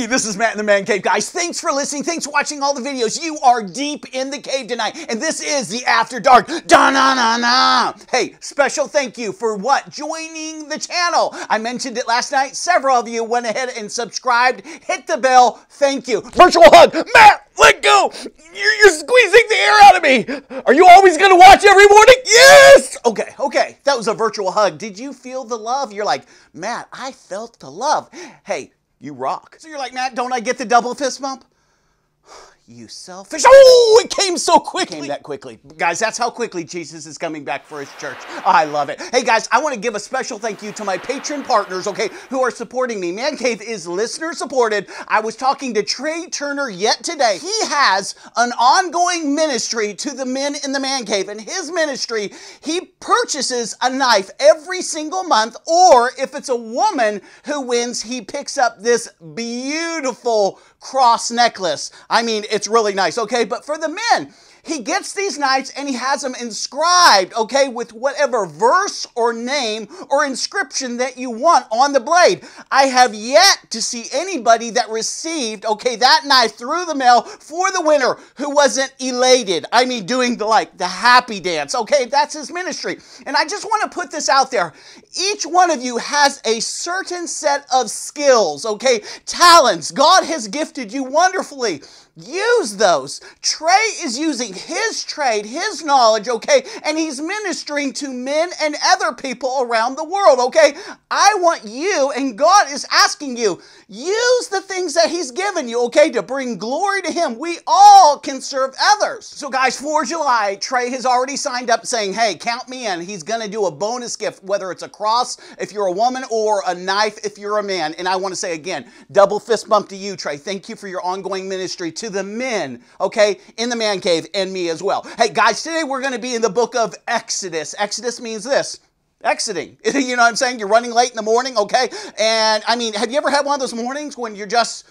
This is Matt in the Man Cave. Guys, thanks for listening. Thanks for watching all the videos. You are deep in the cave tonight, and this is the After Dark. Da-na-na-na. Hey, special thank you for what? Joining the channel. I mentioned it last night. Several of you went ahead and subscribed. Hit the bell. Thank you. Virtual hug. Matt, let go. You're squeezing the air out of me. Are you always going to watch every morning? Yes. Okay. That was a virtual hug. Did you feel the love? You're like, Matt, I felt the love. Hey, you rock. So you're like, Matt, don't I get the double fist bump? You selfish. Oh, it came so quickly. It came that quickly. Guys, that's how quickly Jesus is coming back for his church. I love it. Hey, guys, I want to give a special thank you to my patron partners, okay, who are supporting me. Man Cave is listener supported. I was talking to Trey Turner yet today. He has an ongoing ministry to the men in the Man Cave. In his ministry, he purchases a knife every single month, or if it's a woman who wins, he picks up this beautiful cross necklace. I mean, it's really nice, okay? But for the men, he gets these knives and he has them inscribed, okay, with whatever verse or name or inscription that you want on the blade. I have yet to see anybody that received, okay, that knife through the mail for the winner who wasn't elated. I mean, doing the happy dance, okay? That's his ministry. And I just want to put this out there. Each one of you has a certain set of skills, okay? Talents. God has gifted you wonderfully. Use those. Trey is using his trade, his knowledge, okay? And he's ministering to men and other people around the world, okay? I want you, and God is asking you, use the things that he's given you, okay, to bring glory to him. We all can serve others. So guys, for July, Trey has already signed up saying, hey, count me in. He's going to do a bonus gift, whether it's a cross if you're a woman or a knife if you're a man. And I want to say again, double fist bump to you, Trey. Thank you for your ongoing ministry to the men, okay, in the Man Cave and me as well. Hey guys, today we're going to be in the book of Exodus. Exodus means this. Exiting. You know what I'm saying? You're running late in the morning, okay? And I mean, have you ever had one of those mornings when you're just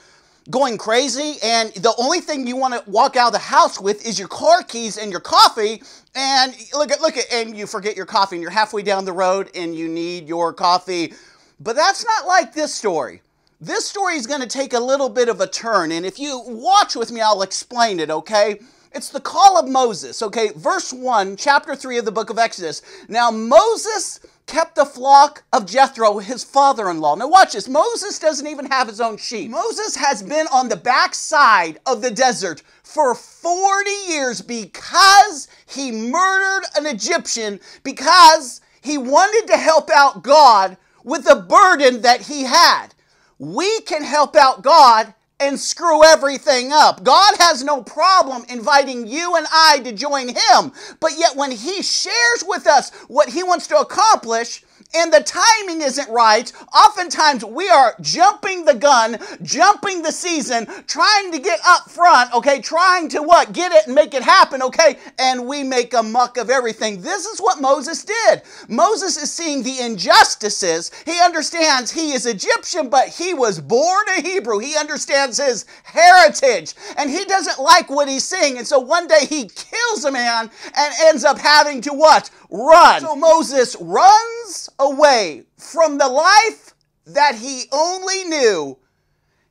going crazy and the only thing you want to walk out of the house with is your car keys and your coffee, and look at, and you forget your coffee and you're halfway down the road and you need your coffee. But that's not like this story. This story is going to take a little bit of a turn, and if you watch with me, I'll explain it, okay? It's the call of Moses, okay? Verse 1, chapter 3 of the book of Exodus. Now, Moses kept the flock of Jethro, his father-in-law. Now, watch this. Moses doesn't even have his own sheep. Moses has been on the backside of the desert for 40 years because he murdered an Egyptian, because he wanted to help out God with the burden that he had. We can help out God and screw everything up. God has no problem inviting you and I to join him, but yet when he shares with us what he wants to accomplish and the timing isn't right, oftentimes we are jumping the gun, jumping the season, trying to get up front, okay, trying to what? Get it and make it happen, okay, and we make a muck of everything. This is what Moses did. Moses is seeing the injustices. He understands he is Egyptian, but he was born a Hebrew. He understands his heritage, and he doesn't like what he's seeing, and so one day he kills a man and ends up having to what? Run. So Moses runs away from the life that he only knew,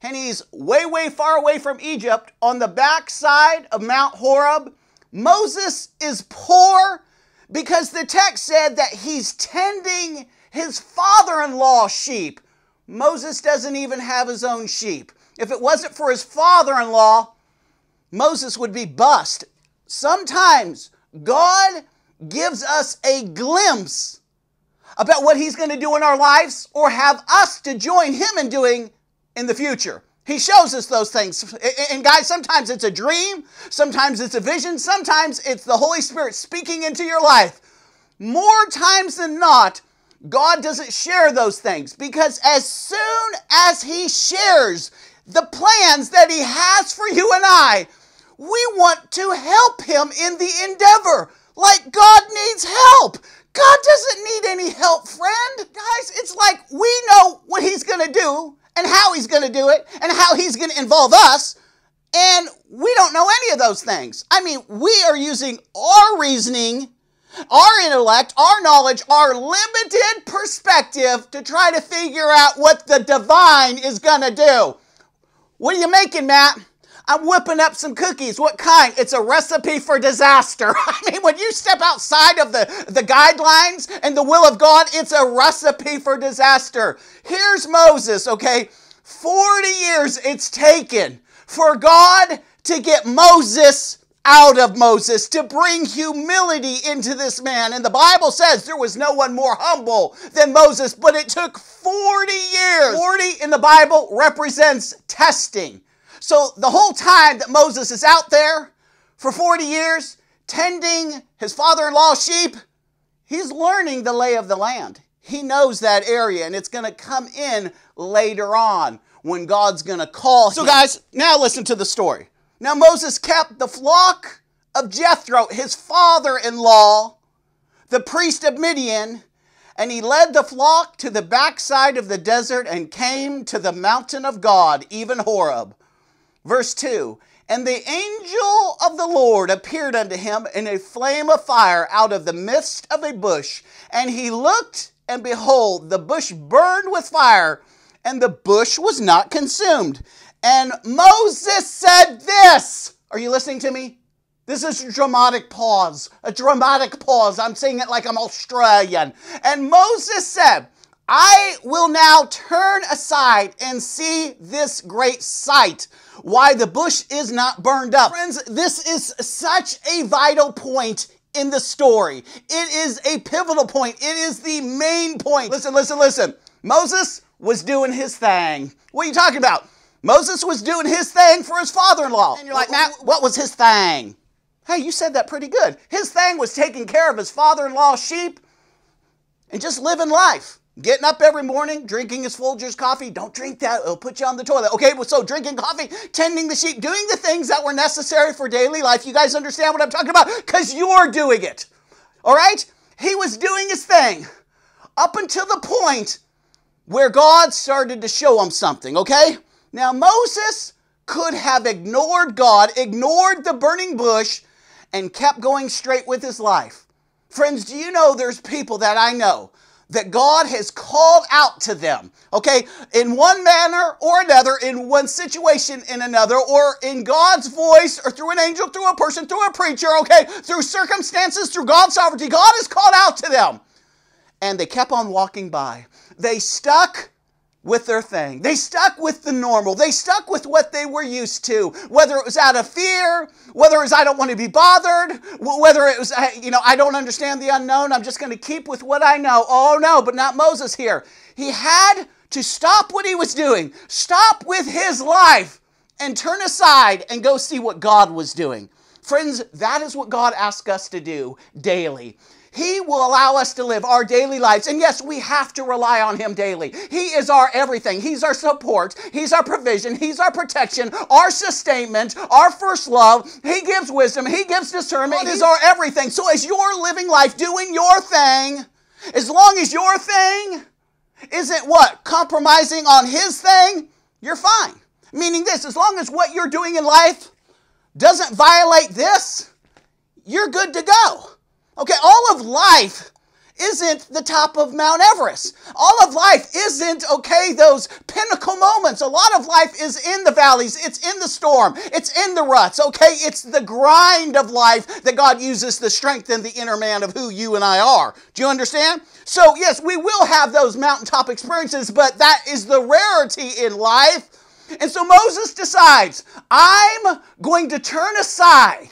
and he's way, way far away from Egypt on the backside of Mount Horeb. Moses is poor because the text said that he's tending his father-in-law's sheep. Moses doesn't even have his own sheep. If it wasn't for his father-in-law, Moses would be bust. Sometimes God gives us a glimpse about what he's going to do in our lives or have us to join him in doing in the future. He shows us those things. And guys, sometimes it's a dream, sometimes it's a vision, sometimes it's the Holy Spirit speaking into your life. More times than not, God doesn't share those things, because as soon as he shares the plans that he has for you and I, we want to help him in the endeavor. Like God needs help. God doesn't need any help, friend. Guys, it's like we know what he's going to do and how he's going to do it and how he's going to involve us. And we don't know any of those things. I mean, we are using our reasoning, our intellect, our knowledge, our limited perspective to try to figure out what the divine is going to do. What are you making, Matt? I'm whipping up some cookies. What kind? It's a recipe for disaster. I mean, when you step outside of the guidelines and the will of God, it's a recipe for disaster. Here's Moses, okay? 40 years it's taken for God to get Moses out of Moses, to bring humility into this man. And the Bible says there was no one more humble than Moses, but it took 40 years. 40 in the Bible represents testing. So the whole time that Moses is out there for 40 years, tending his father-in-law's sheep, he's learning the lay of the land. He knows that area, and it's going to come in later on when God's going to call him. So guys, now listen to the story. Now Moses kept the flock of Jethro, his father-in-law, the priest of Midian, and he led the flock to the backside of the desert and came to the mountain of God, even Horeb. Verse 2, and the angel of the Lord appeared unto him in a flame of fire out of the midst of a bush. And he looked, and behold, the bush burned with fire, and the bush was not consumed. And Moses said this. Are you listening to me? This is a dramatic pause. A dramatic pause. I'm saying it like I'm Australian. And Moses said, I will now turn aside and see this great sight, why the bush is not burned up. Friends, this is such a vital point in the story. It is a pivotal point. It is the main point. Listen. Moses was doing his thing. What are you talking about? Moses was doing his thing for his father-in-law. And you're like, Matt, what was his thing? Hey, you said that pretty good. His thing was taking care of his father-in-law's sheep and just living life. Getting up every morning, drinking his Folgers coffee. Don't drink that, it'll put you on the toilet. Okay, so drinking coffee, tending the sheep, doing the things that were necessary for daily life. You guys understand what I'm talking about? Because you're doing it. All right? He was doing his thing up until the point where God started to show him something, okay? Now, Moses could have ignored God, ignored the burning bush, and kept going straight with his life. Friends, do you know there's people that I know that God has called out to them, okay, in one manner or another, in one situation in another, or in God's voice, or through an angel, through a person, through a preacher, okay, through circumstances, through God's sovereignty. God has called out to them. And they kept on walking by. They stuck with their thing. They stuck with the normal. They stuck with what they were used to, whether it was out of fear, whether it was I don't want to be bothered, whether it was, I don't understand the unknown. I'm just going to keep with what I know. Oh no, but not Moses here. He had to stop what he was doing, stop with his life, and turn aside and go see what God was doing. Friends, that is what God asks us to do daily. He will allow us to live our daily lives. And yes, we have to rely on him daily. He is our everything. He's our support. He's our provision. He's our protection, our sustainment, our first love. He gives wisdom. He gives discernment. He is our everything. So as you're living life, doing your thing, as long as your thing isn't compromising on his thing, you're fine. Meaning this, as long as what you're doing in life doesn't violate this, you're good to go. Okay, all of life isn't the top of Mount Everest. All of life isn't, those pinnacle moments. A lot of life is in the valleys. It's in the storm. It's in the ruts, okay? It's the grind of life that God uses to strengthen the inner man of who you and I are. Do you understand? So, yes, we will have those mountaintop experiences, but that is the rarity in life. And so Moses decides, I'm going to turn aside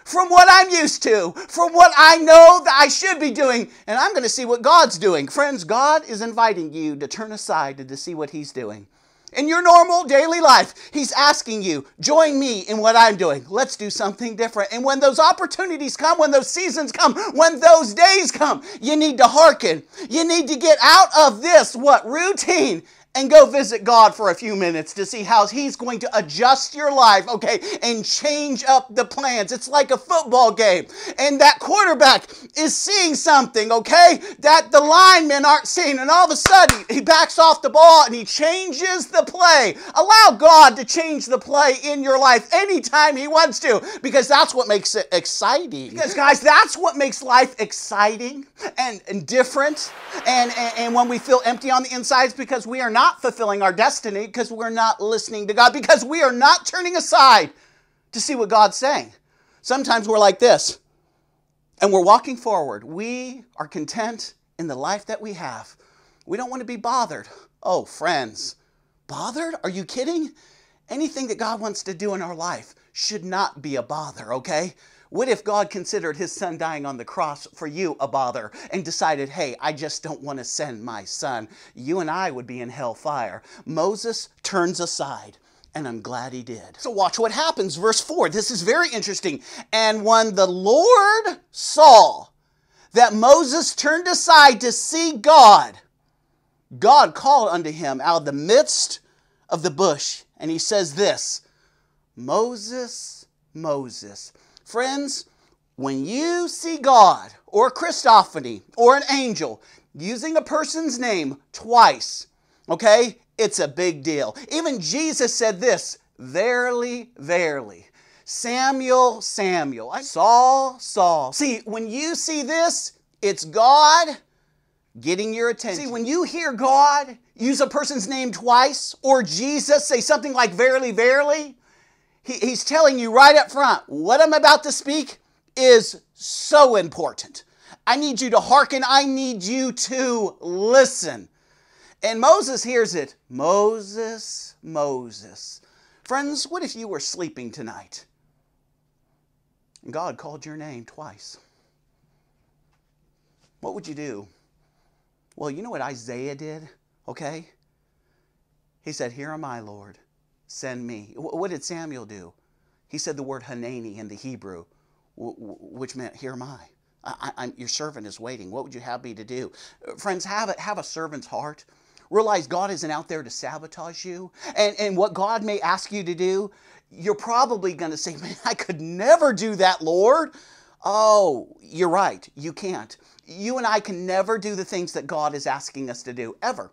from what I'm used to, from what I know that I should be doing, and I'm going to see what God's doing. Friends, God is inviting you to turn aside and to see what he's doing. In your normal daily life, he's asking you, join me in what I'm doing. Let's do something different. And when those opportunities come, when those seasons come, when those days come, you need to hearken. You need to get out of this, routine, and go visit God for a few minutes to see how He's going to adjust your life, okay, and change up the plans. It's like a football game, and that quarterback is seeing something, okay, that the linemen aren't seeing, and all of a sudden he backs off the ball and he changes the play. Allow God to change the play in your life anytime He wants to, because that's what makes it exciting. Because, guys, that's what makes life exciting and different, and when we feel empty on the inside, it's because we are not fulfilling our destiny, because we're not listening to God, because we are not turning aside to see what God's saying. Sometimes we're like this, and we're walking forward. We are content in the life that we have. We don't want to be bothered. Oh, friends, bothered? Are you kidding? Anything that God wants to do in our life should not be a bother, okay? What if God considered His Son dying on the cross for you a bother and decided, hey, I just don't want to send my son? You and I would be in hellfire. Moses turns aside, and I'm glad he did. So watch what happens. Verse 4, this is very interesting. And when the Lord saw that Moses turned aside to see God, God called unto him out of the midst of the bush, and He says this, Moses, Moses. Friends, when you see God or a Christophany or an angel using a person's name twice, okay, it's a big deal. Even Jesus said this, verily, verily. Samuel, Samuel. Saul, Saul. See, when you see this, it's God getting your attention. See, when you hear God use a person's name twice, or Jesus say something like verily, verily, He's telling you right up front, what I'm about to speak is so important. I need you to hearken. I need you to listen. And Moses hears it. Moses, Moses. Friends, what if you were sleeping tonight and God called your name twice? What would you do? Well, you know what Isaiah did, okay? He said, here am I, Lord. Send me. What did Samuel do? He said the word Hanani in the Hebrew, which meant, here am I. Your servant is waiting. What would you have me to do? Friends, have a servant's heart. Realize God isn't out there to sabotage you. And what God may ask you to do, you're probably going to say, man, I could never do that, Lord. Oh, you're right. You can't. You and I can never do the things that God is asking us to do, ever.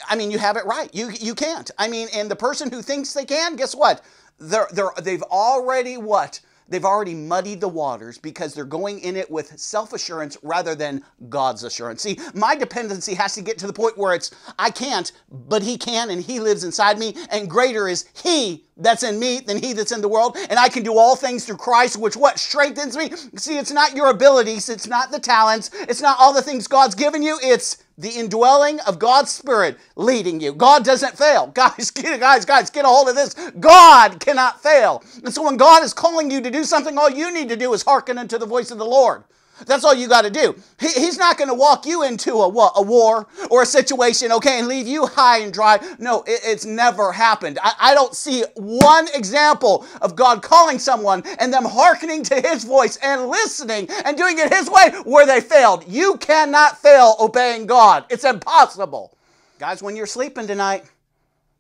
I mean, you have it right. You can't. I mean, and the person who thinks they can, guess what? They've already what? They've already muddied the waters, because they're going in it with self-assurance rather than God's assurance. See, my dependency has to get to the point where it's, I can't, but He can, and He lives inside me, and greater is He that's in me than he that's in the world, and I can do all things through Christ, which what? Strengthens me. See, it's not your abilities, it's not the talents, it's not all the things God's given you, it's the indwelling of God's Spirit leading you. God doesn't fail. Guys, get a hold of this. God cannot fail. And so when God is calling you to do something, all you need to do is hearken unto the voice of the Lord. That's all you got to do. He's not going to walk you into a war or a situation, okay, and leave you high and dry. No, it's never happened. I don't see one example of God calling someone and them hearkening to His voice and listening and doing it His way where they failed. You cannot fail obeying God. It's impossible. Guys, when you're sleeping tonight,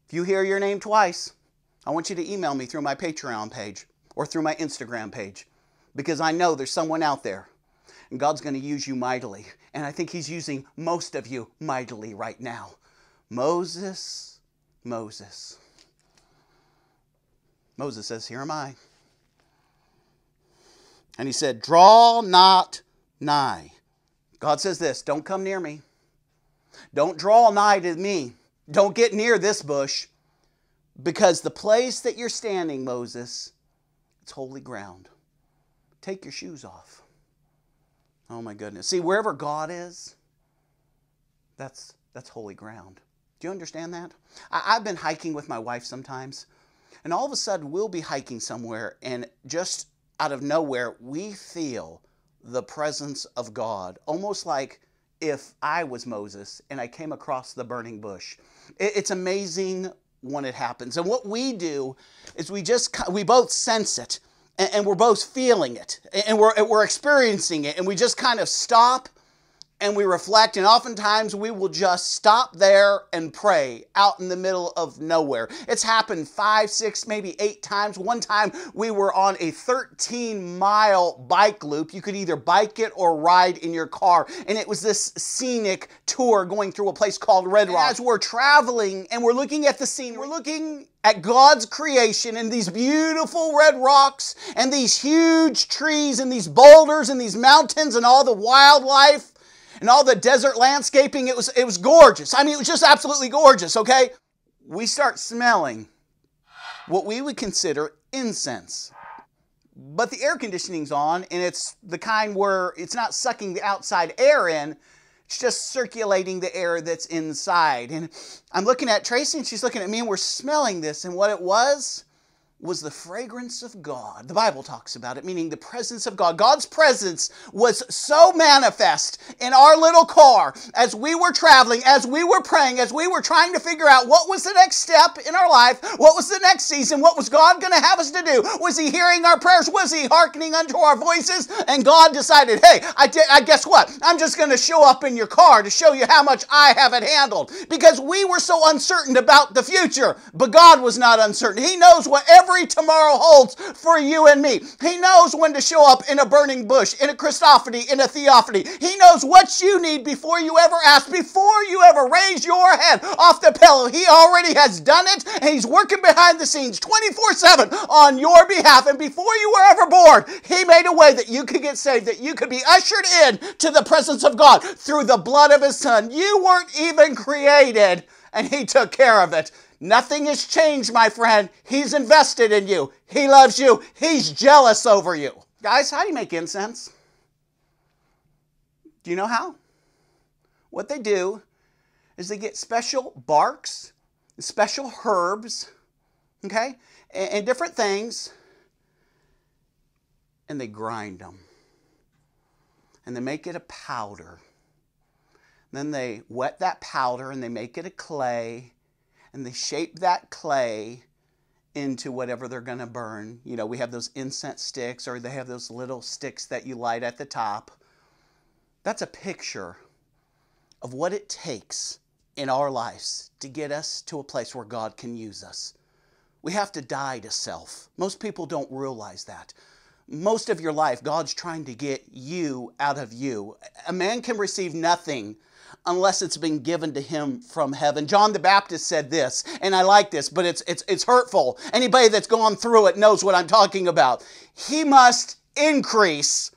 if you hear your name twice, I want you to email me through my Patreon page or through my Instagram page, because I know there's someone out there. And God's going to use you mightily. And I think He's using most of you mightily right now. Moses, Moses. Moses says, here am I. And he said, draw not nigh. God says this, don't come near me. Don't draw nigh to me. Don't get near this bush. Because the place that you're standing, Moses, it's holy ground. Take your shoes off. Oh my goodness. See, wherever God is, that's holy ground. Do you understand that? I've been hiking with my wife sometimes, and all of a sudden we'll be hiking somewhere, and just out of nowhere we feel the presence of God, almost like if I was Moses and I came across the burning bush. It's amazing when it happens. And what we do is we both sense it. And we're both feeling it, and we're experiencing it, and we just kind of stop and we reflect, and oftentimes we will just stop there and pray out in the middle of nowhere. It's happened 5, 6, maybe 8 times. One time we were on a 13-mile bike loop. You could either bike it or ride in your car, and it was this scenic tour going through a place called Red Rock. As we're traveling and we're looking at the scene, we're looking at God's creation and these beautiful red rocks and these huge trees and these boulders and these mountains and all the wildlife and all the desert landscaping. It was gorgeous. I mean, it was just absolutely gorgeous, okay? We start smelling what we would consider incense. But the air conditioning's on, and it's the kind where it's not sucking the outside air in, it's just circulating the air that's inside. And I'm looking at Tracy, and she's looking at me, and we're smelling this, and what it was the fragrance of God. The Bible talks about it, meaning the presence of God. God's presence was so manifest in our little car as we were traveling, as we were praying, as we were trying to figure out what was the next step in our life, what was the next season, what was God going to have us to do? Was He hearing our prayers? Was He hearkening unto our voices? And God decided, hey, I guess what? I'm just going to show up in your car to show you how much I have it handled. Because we were so uncertain about the future, but God was not uncertain. He knows what every tomorrow holds for you and me. He knows when to show up in a burning bush, in a Christophany, in a theophany. He knows what you need before you ever ask, before you ever raise your head off the pillow. He already has done it, and He's working behind the scenes 24/7 on your behalf. And before you were ever born, He made a way that you could get saved, that you could be ushered in to the presence of God through the blood of His Son. You weren't even created, and He took care of it. Nothing has changed, my friend. He's invested in you. He loves you. He's jealous over you. Guys, how do you make incense? Do you know how? What they do is they get special barks, special herbs, okay, and different things, and they grind them. And they make it a powder. Then they wet that powder and they make it a clay. And they shape that clay into whatever they're going to burn. You know, we have those incense sticks, or they have those little sticks that you light at the top. That's a picture of what it takes in our lives to get us to a place where God can use us. We have to die to self. Most people don't realize that. Most of your life, God's trying to get you out of you. A man can receive nothing unless it's been given to him from heaven. John the Baptist said this, and I like this, but it's hurtful. Anybody that's gone through it knows what I'm talking about. He must increase,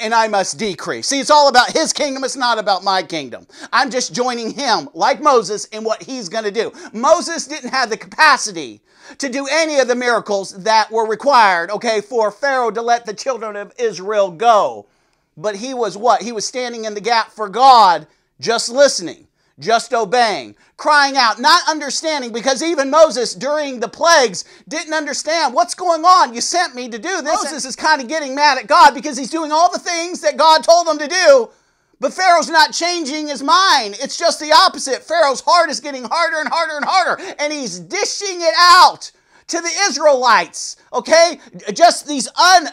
and I must decrease. See, it's all about His kingdom. It's not about my kingdom. I'm just joining Him, like Moses, in what he's going to do. Moses didn't have the capacity to do any of the miracles that were required, okay, for Pharaoh to let the children of Israel go. But he was what? He was standing in the gap for God, just listening, just obeying, crying out, not understanding, because even Moses during the plagues didn't understand what's going on. You sent me to do this. Moses is kind of getting mad at God because he's doing all the things that God told him to do, but Pharaoh's not changing his mind. It's just the opposite. Pharaoh's heart is getting harder and harder and harder, and he's dishing it out to the Israelites, okay? Just these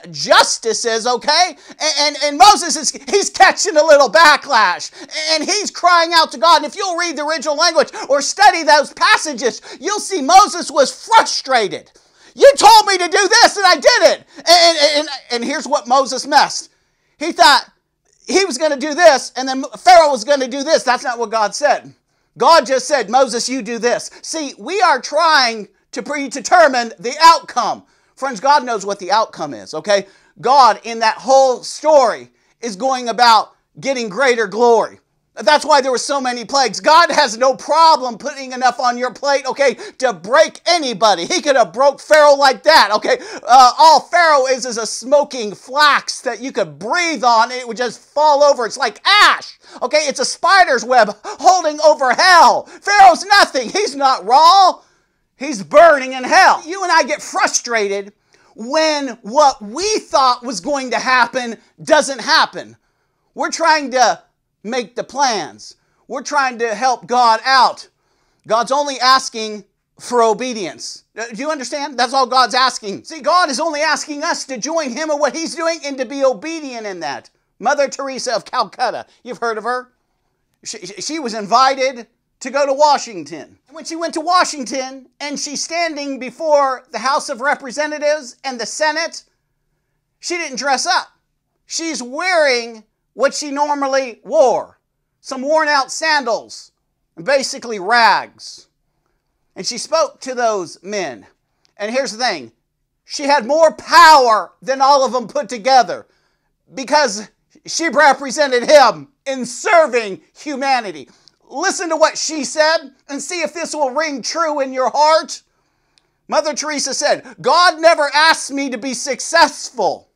injustices, okay? And Moses, he's catching a little backlash, and he's crying out to God. And if you'll read the original language or study those passages, you'll see Moses was frustrated. You told me to do this, and I did it. And here's what Moses missed. He thought he was going to do this, and then Pharaoh was going to do this. That's not what God said. God just said, Moses, you do this. See, we are trying to predetermine the outcome. Friends, God knows what the outcome is, okay? God, in that whole story, is going about getting greater glory. That's why there were so many plagues. God has no problem putting enough on your plate, okay, to break anybody. He could have broke Pharaoh like that, okay? All Pharaoh is a smoking flax that you could breathe on, and it would just fall over. It's like ash, okay? It's a spider's web holding over hell. Pharaoh's nothing. He's not raw. He's burning in hell. You and I get frustrated when what we thought was going to happen doesn't happen. We're trying to make the plans. We're trying to help God out. God's only asking for obedience. Do you understand? That's all God's asking. See, God is only asking us to join Him in what He's doing and to be obedient in that. Mother Teresa of Calcutta. You've heard of her. She was invited to go to Washington. And when she went to Washington and she's standing before the House of Representatives and the Senate, she didn't dress up. She's wearing what she normally wore. Some worn out sandals and basically rags. And she spoke to those men. And here's the thing. She had more power than all of them put together because she represented him in serving humanity. Listen to what she said and see if this will ring true in your heart. Mother Teresa said, God never asked me to be successful.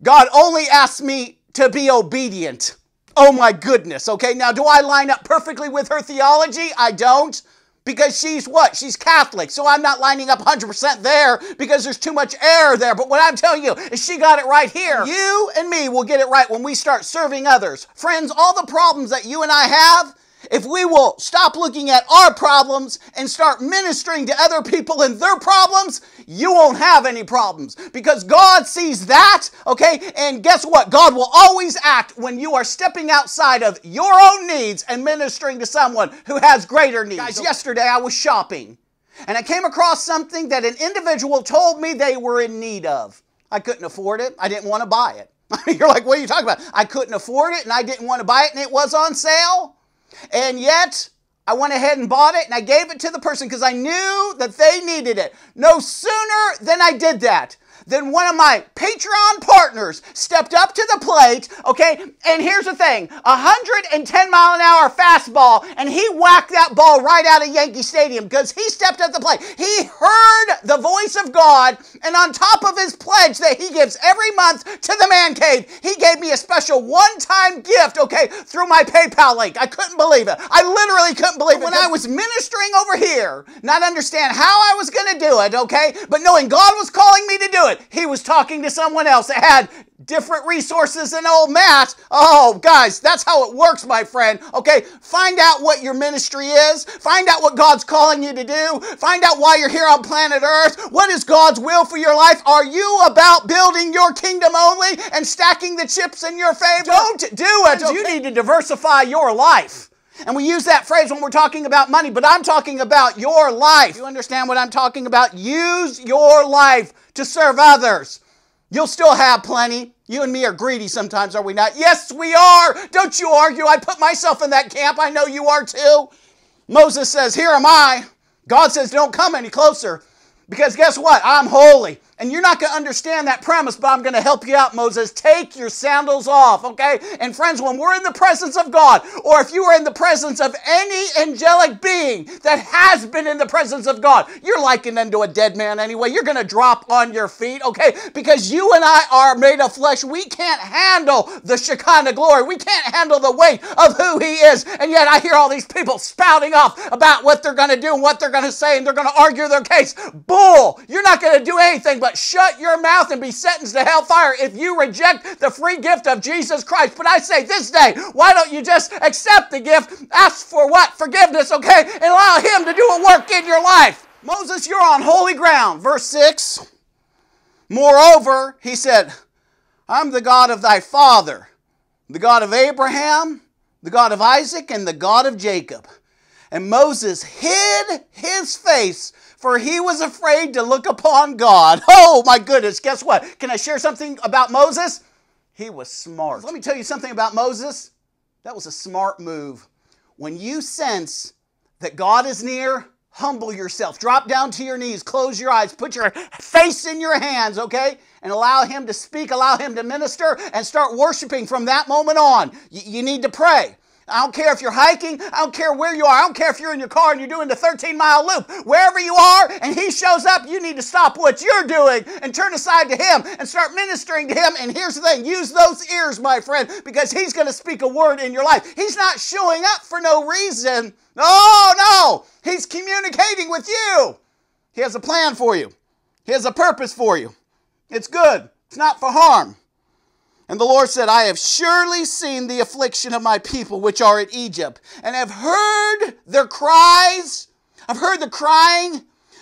God only asked me to be obedient. Oh my goodness, okay? Now, do I line up perfectly with her theology? I don't. Because she's what? She's Catholic. So I'm not lining up 100% there because there's too much error there. But what I'm telling you is she got it right here. You and me will get it right when we start serving others. Friends, all the problems that you and I have, if we will stop looking at our problems and start ministering to other people and their problems, you won't have any problems because God sees that, okay? And guess what? God will always act when you are stepping outside of your own needs and ministering to someone who has greater needs. Guys, yesterday I was shopping and I came across something that an individual told me they were in need of. I couldn't afford it. I didn't want to buy it. You're like, what are you talking about? I couldn't afford it and I didn't want to buy it and it was on sale. And yet, I went ahead and bought it and I gave it to the person because I knew that they needed it. No sooner than I did that, then one of my Patreon partners stepped up to the plate, okay? And here's the thing, 110 mile an hour fastball, and he whacked that ball right out of Yankee Stadium because he stepped up the plate. He heard the voice of God, and on top of his pledge that he gives every month to the Man Cave, he gave me a special one-time gift, okay, through my PayPal link. I couldn't believe it. I literally couldn't believe it. When I was ministering over here, not understand how I was going to do it, okay, but knowing God was calling me to do it, he was talking to someone else that had different resources than old Matt. Oh, guys, that's how it works, my friend. Okay, find out what your ministry is. Find out what God's calling you to do. Find out why you're here on planet Earth. What is God's will for your life? Are you about building your kingdom only and stacking the chips in your favor? Don't do it. You need to diversify your life. And we use that phrase when we're talking about money, but I'm talking about your life. You understand what I'm talking about? Use your life to serve others. You'll still have plenty. You and me are greedy sometimes, are we not? Yes, we are. Don't you argue. I put myself in that camp. I know you are too. Moses says, here am I. God says, don't come any closer. Because guess what? I'm holy. And you're not going to understand that premise, but I'm going to help you out, Moses. Take your sandals off, okay? And friends, when we're in the presence of God, or if you are in the presence of any angelic being that has been in the presence of God, you're likened unto a dead man anyway. You're going to drop on your feet, okay? Because you and I are made of flesh. We can't handle the Shekinah glory. We can't handle the weight of who He is. And yet I hear all these people spouting off about what they're going to do and what they're going to say, and they're going to argue their case. Bull! You're not going to do anything but shut your mouth and be sentenced to hellfire if you reject the free gift of Jesus Christ. But I say this day, why don't you just accept the gift, ask for what? Forgiveness, okay? And allow Him to do a work in your life. Moses, you're on holy ground. Verse 6, moreover, he said, I'm the God of thy father, the God of Abraham, the God of Isaac, and the God of Jacob. And Moses hid his face, for he was afraid to look upon God. Oh my goodness, guess what? Can I share something about Moses? He was smart. Let me tell you something about Moses. That was a smart move. When you sense that God is near, humble yourself. Drop down to your knees, close your eyes, put your face in your hands, okay? And allow Him to speak, allow Him to minister, and start worshiping from that moment on. You need to pray. I don't care if you're hiking. I don't care where you are. I don't care if you're in your car and you're doing the 13-mile loop. Wherever you are and He shows up, you need to stop what you're doing and turn aside to Him and start ministering to Him. And here's the thing. Use those ears, my friend, because He's going to speak a word in your life. He's not showing up for no reason. No. He's communicating with you. He has a plan for you. He has a purpose for you. It's good. It's not for harm. And the Lord said, I have surely seen the affliction of my people which are in Egypt, and have heard their cries. I've heard the crying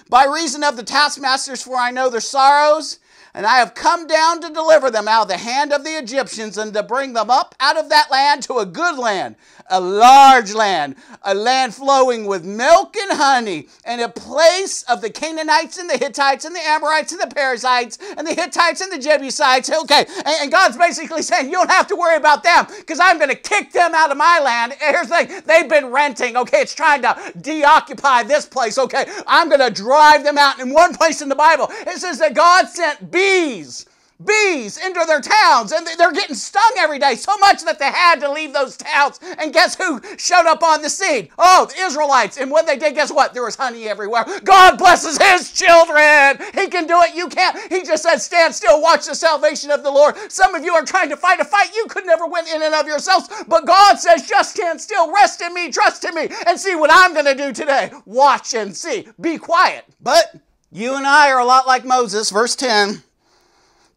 by reason of the taskmasters, for I know their sorrows. And I have come down to deliver them out of the hand of the Egyptians and to bring them up out of that land to a good land, a large land, a land flowing with milk and honey, and a place of the Canaanites and the Hittites and the Amorites and the Perizzites and the Hittites and the Jebusites. Okay, and God's basically saying, you don't have to worry about them because I'm going to kick them out of my land. And here's the thing, they've been renting. Okay, it's trying to deoccupy this place. Okay, I'm going to drive them out. In one place in the Bible, it says that God sent bees into their towns, and they're getting stung every day, so much that they had to leave those towns. And guess who showed up on the scene? Oh, the Israelites. And when they did, guess what? There was honey everywhere. God blesses his children. He can do it. You can't. He just said, stand still, watch the salvation of the Lord. Some of you are trying to fight a fight you could never win in and of yourselves, but God says, just stand still, rest in me, trust in me, and see what I'm going to do today. Watch and see. Be quiet. But you and I are a lot like Moses. Verse 10.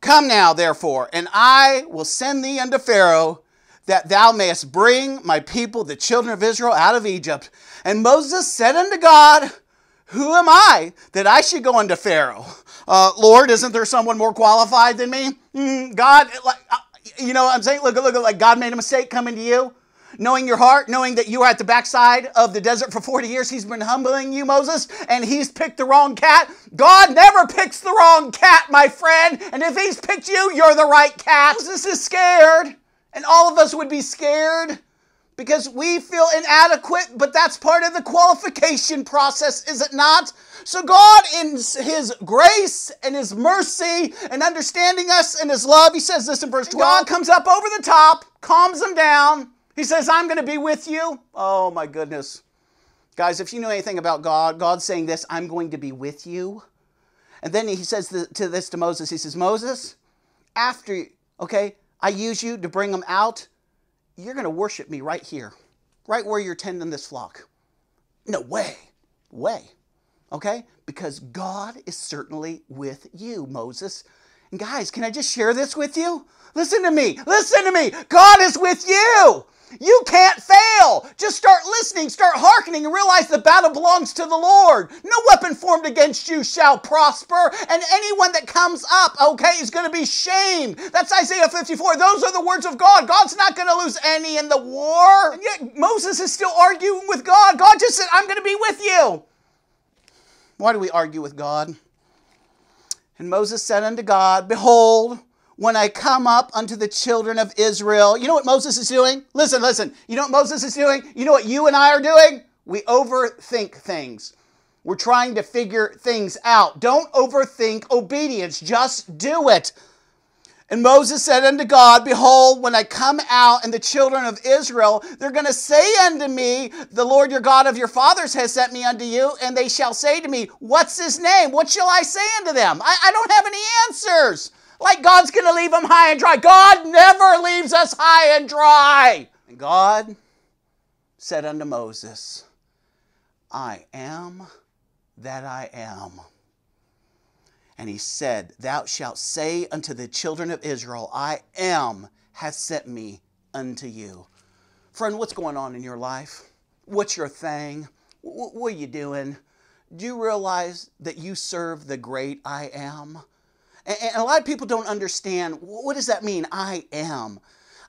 Come now, therefore, and I will send thee unto Pharaoh, that thou mayest bring my people, the children of Israel, out of Egypt. And Moses said unto God, who am I that I should go unto Pharaoh? Lord, isn't there someone more qualified than me? God, you know what I'm saying? Look, like God made a mistake coming to you. Knowing your heart, knowing that you were at the backside of the desert for 40 years, he's been humbling you, Moses, and he's picked the wrong cat. God never picks the wrong cat, my friend, and if he's picked you, you're the right cat. Moses is scared, and all of us would be scared because we feel inadequate, but that's part of the qualification process, is it not? So God, in his grace and his mercy and understanding us and his love, he says this in verse 12, God comes up over the top, calms them down. He says, I'm going to be with you. Oh, my goodness. Guys, if you know anything about God, God's saying this, I'm going to be with you. And then he says to Moses, he says, Moses, after, okay, I use you to bring them out, you're going to worship me right here, right where you're tending this flock. No way, okay? Because God is certainly with you, Moses. And guys, can I just share this with you? Listen to me. God is with you. You can't fail. Just start listening, start hearkening, and realize the battle belongs to the Lord. No weapon formed against you shall prosper, and anyone that comes up, okay, is going to be shamed. That's Isaiah 54. Those are the words of God. God's not going to lose any in the war. And yet Moses is still arguing with God. God just said, I'm going to be with you. Why do we argue with God? And Moses said unto God, behold, when I come up unto the children of Israel. You know what Moses is doing? Listen. You know what Moses is doing? You know what you and I are doing? We overthink things. We're trying to figure things out. Don't overthink obedience. Just do it. And Moses said unto God, behold, when I come out and the children of Israel, they're going to say unto me, the Lord your God of your fathers has sent me unto you, and they shall say to me, what's his name? What shall I say unto them? I don't have any answers. Like God's going to leave them high and dry. God never leaves us high and dry. And God said unto Moses, I am that I am. And he said, thou shalt say unto the children of Israel, I am hath sent me unto you. Friend, what's going on in your life? What's your thing? What are you doing? Do you realize that you serve the great I am? And a lot of people don't understand, what does that mean, I am?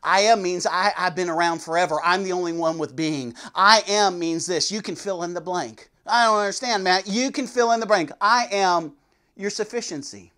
I am means I've been around forever. I'm the only one with being. I am means this. You can fill in the blank. I don't understand, Matt. You can fill in the blank. I am your sufficiency.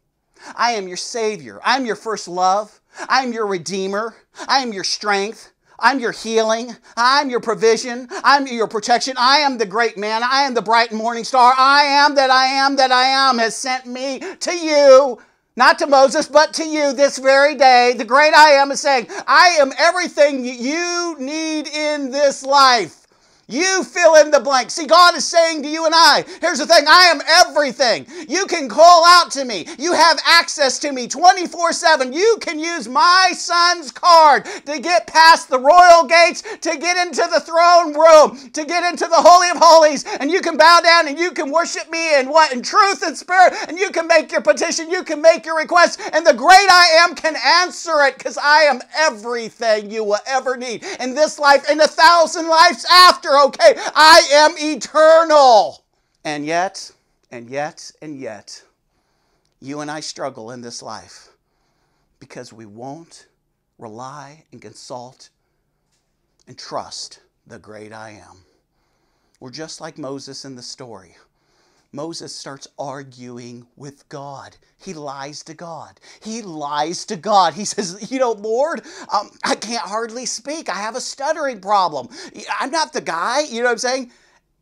I am your Savior. I'm your first love. I'm your Redeemer. I am your strength. I'm your healing. I'm your provision. I'm your protection. I am the great man. I am the bright and morning star. I am that I am that I am has sent me to you. Not to Moses, but to you this very day. The great I am is saying, I am everything you need in this life. You fill in the blank. See, God is saying to you and I, here's the thing, I am everything. You can call out to me. You have access to me 24/7. You can use my son's card to get past the royal gates, to get into the throne room, to get into the Holy of Holies, and you can bow down and you can worship me in what? In truth and spirit, and you can make your petition, you can make your request, and the great I am can answer it, because I am everything you will ever need in this life and 1,000 lives after. Okay, I am eternal. And yet, you and I struggle in this life because we won't rely and consult and trust the great I am. We're just like Moses in the story. Moses starts arguing with God. He lies to God. He lies to God. He says, Lord, I can't hardly speak. I have a stuttering problem. I'm not the guy, you know what I'm saying?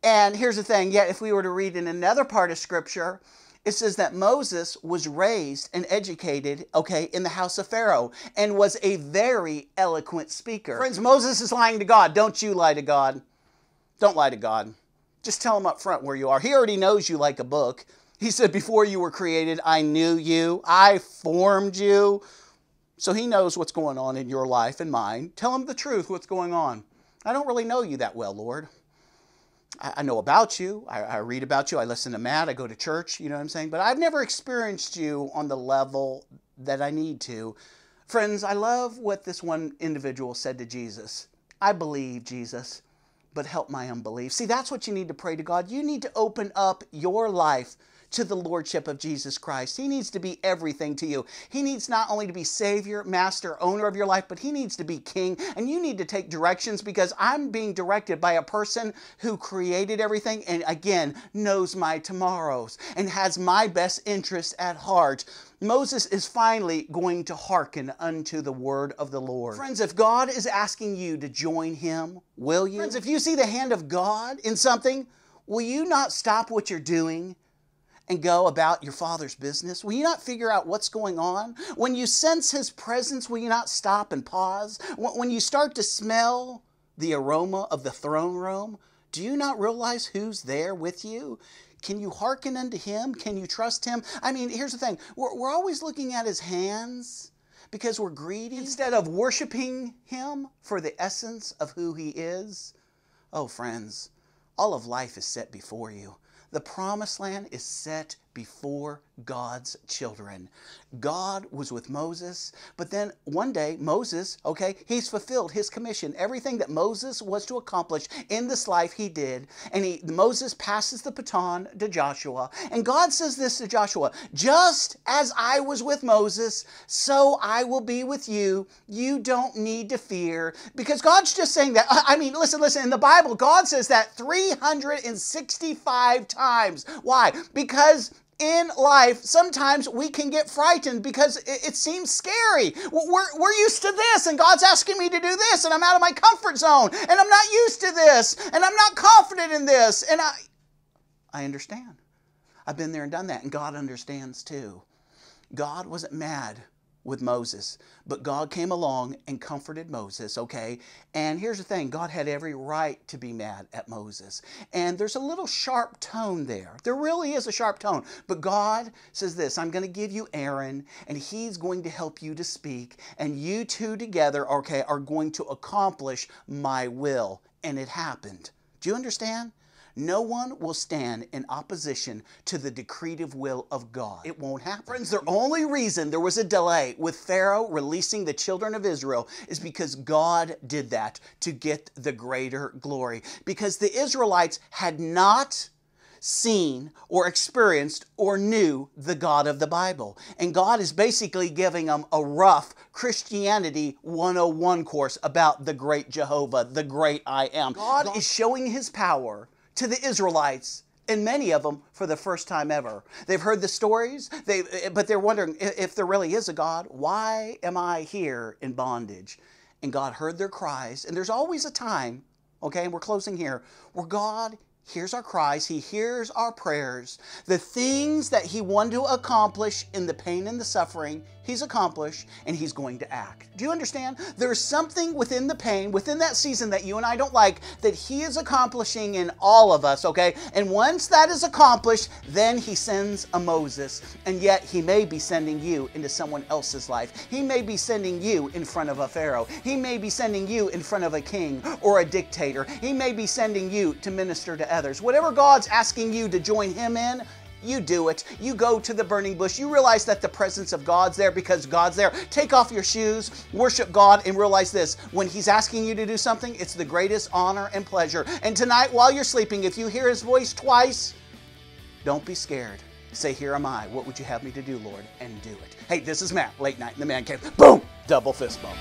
And here's the thing, yet if we were to read in another part of Scripture, it says that Moses was raised and educated, in the house of Pharaoh and was a very eloquent speaker. Friends, Moses is lying to God. Don't you lie to God. Don't lie to God. Just tell him up front where you are. He already knows you like a book. He said, before you were created, I knew you. I formed you. So he knows what's going on in your life and mine. Tell him the truth, what's going on. I don't really know you that well, Lord. I know about you. I read about you. I listen to Matt. I go to church. You know what I'm saying? But I've never experienced you on the level that I need to. Friends, I love what this one individual said to Jesus. I believe, Jesus, but help my unbelief. See, that's what you need to pray to God. You need to open up your life to the Lordship of Jesus Christ. He needs to be everything to you. He needs not only to be Savior, Master, owner of your life, but He needs to be King. And you need to take directions, because I'm being directed by a person who created everything and, again, knows my tomorrows and has my best interest at heart. Moses is finally going to hearken unto the word of the Lord. Friends, if God is asking you to join Him, will you? Friends, if you see the hand of God in something, will you not stop what you're doing and go about your Father's business? Will you not figure out what's going on? When you sense His presence, will you not stop and pause? When you start to smell the aroma of the throne room, do you not realize who's there with you? Can you hearken unto Him? Can you trust Him? I mean, here's the thing. We're always looking at His hands because we're greedy instead of worshiping Him for the essence of who He is. Oh, friends, all of life is set before you. The promised land is set before God's children. God was with Moses, but then one day Moses, he's fulfilled his commission. Everything that Moses was to accomplish in this life, he did. And Moses passes the baton to Joshua. And God says this to Joshua, just as I was with Moses, so I will be with you. You don't need to fear. Because God's just saying that. I mean, listen, in the Bible, God says that 365 times. Why? Because in life, sometimes we can get frightened because it seems scary. We're used to this, and God's asking me to do this, and I'm out of my comfort zone, and I'm not used to this, and I'm not confident in this. And I understand. I've been there and done that, and God understands too. God wasn't mad with Moses, but God came along and comforted Moses, And here's the thing, God had every right to be mad at Moses. And there's a little sharp tone there. There really is a sharp tone. But God says this, I'm going to give you Aaron, and he's going to help you to speak, and you two together, are going to accomplish my will. And it happened. Do you understand? No one will stand in opposition to the decretive will of God. It won't happen. Friends, the only reason there was a delay with Pharaoh releasing the children of Israel is because God did that to get the greater glory. Because the Israelites had not seen or experienced or knew the God of the Bible. And God is basically giving them a rough Christianity 101 course about the great Jehovah, the great I am. God is showing His power to the Israelites, and many of them for the first time ever. They've heard the stories, but they're wondering, if there really is a God, why am I here in bondage? And God heard their cries, and there's always a time, and we're closing here, where God hears our cries, He hears our prayers. The things that He wanted to accomplish in the pain and the suffering, He's accomplished, and He's going to act. Do you understand? There's something within the pain, within that season that you and I don't like, that He is accomplishing in all of us, And once that is accomplished, then He sends a Moses, and yet He may be sending you into someone else's life. He may be sending you in front of a Pharaoh. He may be sending you in front of a king or a dictator. He may be sending you to minister to others. Whatever God's asking you to join Him in, you do it. You go to the burning bush. You realize that the presence of God's there because God's there. Take off your shoes, worship God, and realize this. When He's asking you to do something, it's the greatest honor and pleasure. And tonight, while you're sleeping, if you hear His voice twice, don't be scared. Say, here am I. What would you have me to do, Lord? And do it. Hey, this is Matt, Late Night in the Man Cave. Boom! Double fist bump.